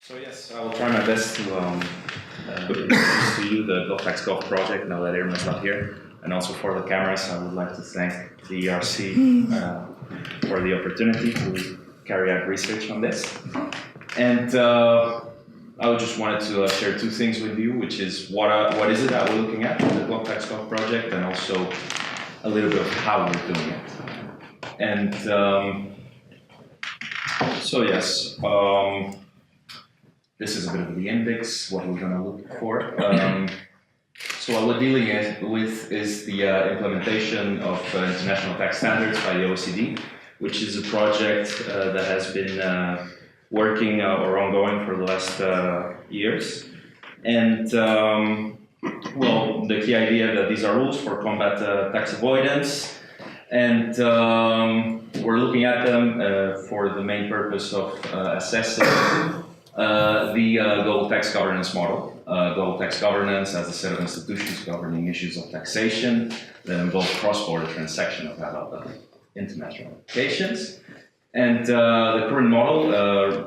So yes, I will try my best to introduce to you the GLOBTAXGOV project now that Irma is not here. And also for the cameras, I would like to thank the ERC for the opportunity to carry out research on this. And I just wanted to share two things with you, which is what is it that we're looking at, the GLOBTAXGOV project, and also a little bit of how we're doing it. And so yes, this is a bit of the index, what we're going to look for. So what we're dealing with is the implementation of international tax standards by the OECD, which is a project that has been working or ongoing for the last years. And well, the key idea that these are rules for combat tax avoidance, and we're looking at them for the main purpose of assessing the global tax governance model. Global tax governance as a set of institutions governing issues of taxation that involve cross-border transaction of international applications. And the current model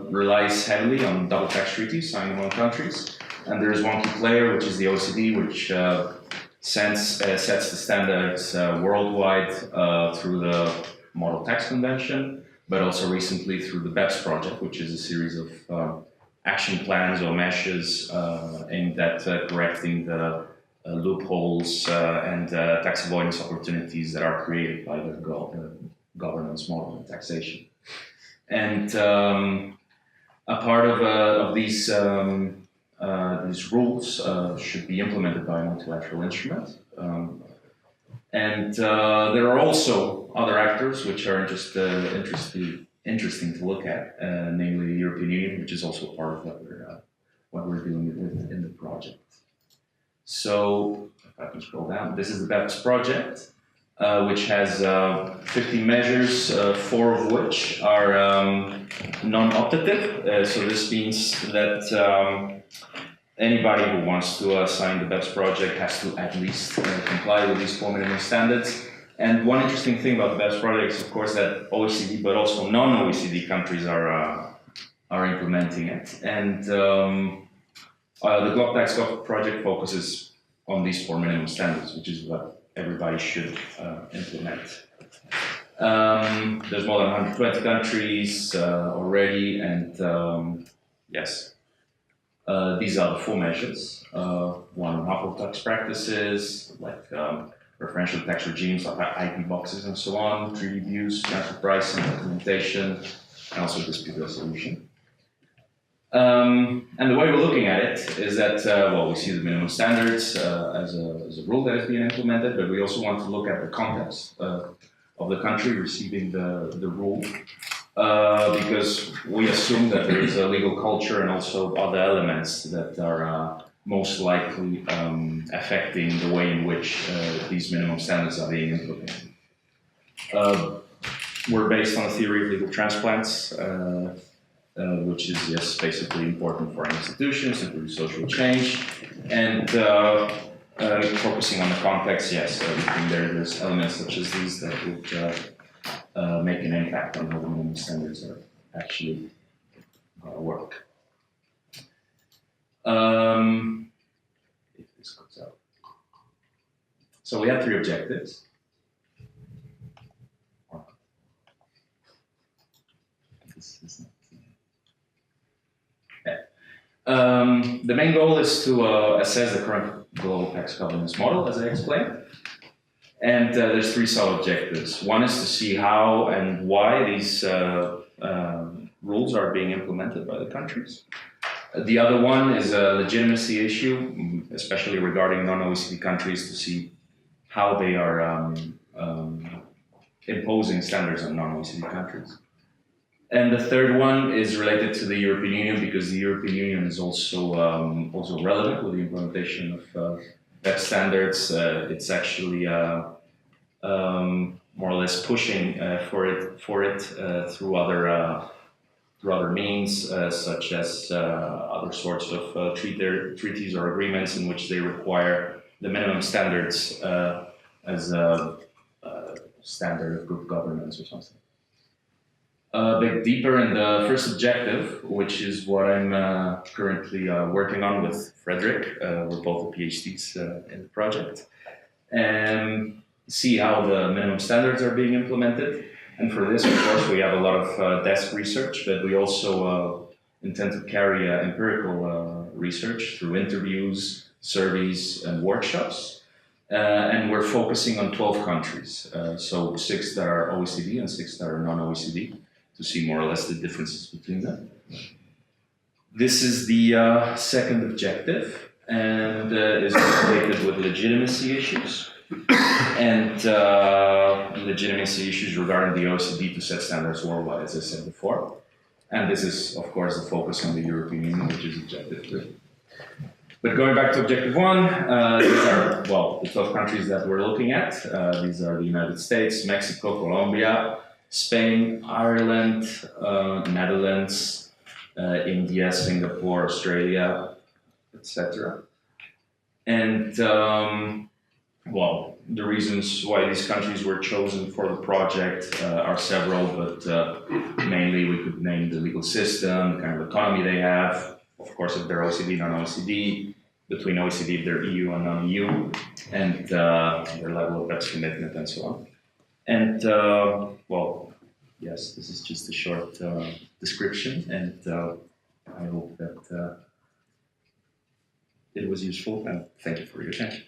relies heavily on double tax treaties signed among countries. And there is one key player, which is the OECD, which sets the standards worldwide through the Model Tax Convention, but also recently through the BEPS project, which is a series of action plans or measures aimed at correcting the loopholes and tax avoidance opportunities that are created by the governance model and taxation. And a part of these rules should be implemented by a multilateral instrument. And there are also other actors which are interesting to look at, namely the European Union, which is also part of what we're dealing with in the project. So, if I can scroll down, this is the BEPS project, which has 50 measures, 4 of which are non-optative. So this means that anybody who wants to sign the BEPS project has to at least comply with these 4 minimum standards. And one interesting thing about the BEPS project is, of course, that OECD, but also non-OECD countries are implementing it. And the GLOBTAXGOV project focuses on these 4 minimum standards, which is what everybody should implement. There's more than 120 countries already, and yes, these are the 4 measures. One on harmful tax practices, like preferential tax regimes like IP boxes and so on, treaty abuse, transfer pricing, documentation, and also dispute resolution. And the way we're looking at it is that, well, we see the minimum standards as a rule that is being implemented, but we also want to look at the context of the country receiving the rule, because we assume that there is a legal culture and also other elements that are most likely affecting the way in which these minimum standards are being implemented. We're based on the theory of legal transplants, which is, yes, basically important for institutions to produce social change, and focusing on the context, yes, we think there's elements such as these that would make an impact on how the minimum standards are actually work. If this comes out. So we have 3 objectives. This is not. Okay. The main goal is to assess the current global tax governance model, as I explained. And there's 3 sub-objectives. One is to see how and why these rules are being implemented by the countries. The other one is a legitimacy issue, especially regarding non-OECD countries, to see how they are imposing standards on non-OECD countries. And the third one is related to the European Union, because the European Union is also relevant with the implementation of BEPS standards. It's actually more or less pushing for it through other means, such as other sorts of treaties or agreements in which they require the minimum standards as a standard of good governance or something. a bit deeper in the first objective, which is what I'm currently working on with Frederick. We're both PhDs in the project, and see how the minimum standards are being implemented. And for this, of course, we have a lot of desk research, but we also intend to carry empirical research through interviews, surveys, and workshops. And we're focusing on 12 countries, so 6 that are OECD and 6 that are non-OECD, to see more or less the differences between them. This is the second objective, and is related with legitimacy issues, and legitimacy issues regarding the OECD to set standards worldwide, as I said before. And this is, of course, the focus on the European Union, which is objective 3. But going back to objective 1, these are, well, the 12 countries that we're looking at. These are the United States, Mexico, Colombia, Spain, Ireland, Netherlands, India, Singapore, Australia, etc. And, well, the reasons why these countries were chosen for the project are several, but mainly we could name the legal system, the kind of economy they have, of course, if they're OECD, non-OECD, between OECD if they're EU and non-EU, and their level of BEPS commitment and so on. And, well, yes, this is just a short description, and I hope that it was useful, and thank you for your attention.